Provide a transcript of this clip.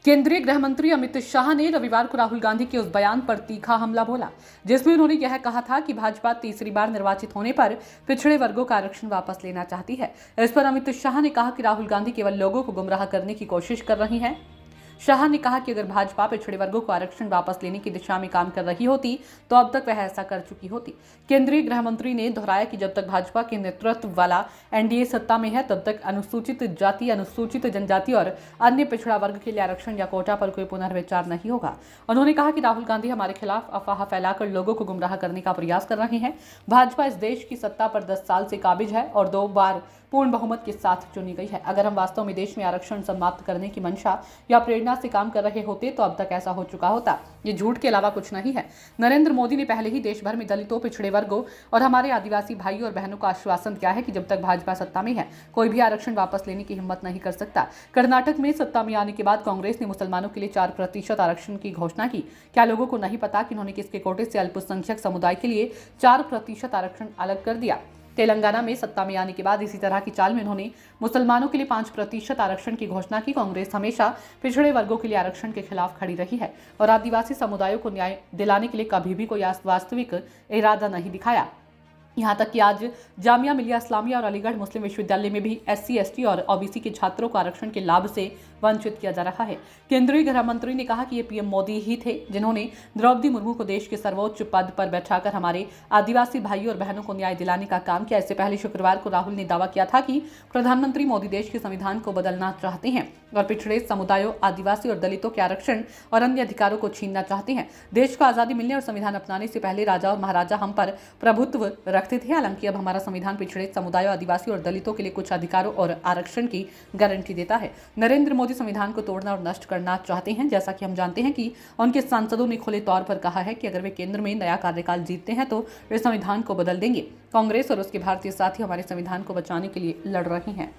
केंद्रीय गृह मंत्री अमित शाह ने रविवार को राहुल गांधी के उस बयान पर तीखा हमला बोला जिसमें उन्होंने यह कहा था कि भाजपा तीसरी बार निर्वाचित होने पर पिछड़े वर्गों का आरक्षण वापस लेना चाहती है। इस पर अमित शाह ने कहा कि राहुल गांधी केवल लोगों को गुमराह करने की कोशिश कर रही हैं। शाह ने कहा कि अगर भाजपा पिछड़े वर्गों को आरक्षण वापस लेने की दिशा में काम कर रही होती तो अब तक वह ऐसा कर चुकी होती। केंद्रीय गृह मंत्री ने दोहराया कि जब तक भाजपा के नेतृत्व वाला एनडीए सत्ता में है तब तक अनुसूचित जाति, अनुसूचित जनजाति और अन्य पिछड़ा वर्ग के लिए आरक्षण या कोटा पर कोई पुनर्विचार नहीं होगा। उन्होंने कहा कि राहुल गांधी हमारे खिलाफ अफवाह फैलाकर लोगों को गुमराह करने का प्रयास कर रहे हैं। भाजपा इस देश की सत्ता पर 10 साल से काबिज है और 2 बार पूर्ण बहुमत के साथ चुनी गई है। अगर हम वास्तव में देश में आरक्षण समाप्त करने की मंशा या प्रेरणा से काम कर रहे होते तो अब तक ऐसा हो चुका होता। ये झूठ के अलावा कुछ नहीं है। नरेंद्र मोदी ने पहले ही देश भर में दलितों, पिछड़े वर्गों और हमारे आदिवासी भाई और बहनों को आश्वासन दिया है कि जब तक भाजपा सत्ता में है कोई भी आरक्षण वापस लेने की हिम्मत नहीं कर सकता। कर्नाटक में सत्ता में आने के बाद कांग्रेस ने मुसलमानों के लिए 4% आरक्षण की घोषणा की। क्या लोगों को नहीं पता कि उन्होंने किसके कोटे से अल्पसंख्यक समुदाय के लिए 4% आरक्षण अलग कर दिया? तेलंगाना में सत्ता में आने के बाद इसी तरह की चाल में उन्होंने मुसलमानों के लिए 5% आरक्षण की घोषणा की। कांग्रेस हमेशा पिछड़े वर्गों के लिए आरक्षण के खिलाफ खड़ी रही है और आदिवासी समुदायों को न्याय दिलाने के लिए कभी भी कोई वास्तविक इरादा नहीं दिखाया। यहाँ तक कि आज जामिया मिलिया इस्लामिया और अलीगढ़ मुस्लिम विश्वविद्यालय में भी SC, ST और OBC के छात्रों को आरक्षण के लाभ से वंचित किया जा रहा है। केंद्रीय गृह मंत्री ने कहा कि ये PM मोदी ही थे जिन्होंने द्रौपदी मुर्मू को देश के सर्वोच्च पद पर बैठाकर हमारे आदिवासी भाइयों और बहनों को न्याय दिलाने का काम किया। इससे पहले शुक्रवार को राहुल ने दावा किया था कि प्रधानमंत्री मोदी देश के संविधान को बदलना चाहते हैं और पिछड़े समुदायों, आदिवासी और दलितों के आरक्षण और अन्य अधिकारों को छीनना चाहते हैं। देश को आजादी मिलने और संविधान अपनाने से पहले राजा और महाराजा हम पर प्रभुत्व रखते थे। हालांकि अब हमारा संविधान पिछड़े समुदायों, आदिवासी और दलितों के लिए कुछ अधिकारों और आरक्षण की गारंटी देता है। नरेंद्र मोदी संविधान को तोड़ना और नष्ट करना चाहते हैं। जैसा कि हम जानते हैं कि उनके सांसदों ने खुले तौर पर कहा है कि अगर वे केंद्र में नया कार्यकाल जीतते हैं तो वे संविधान को बदल देंगे। कांग्रेस और उसके भारतीय साथी हमारे संविधान को बचाने के लिए लड़ रहे हैं।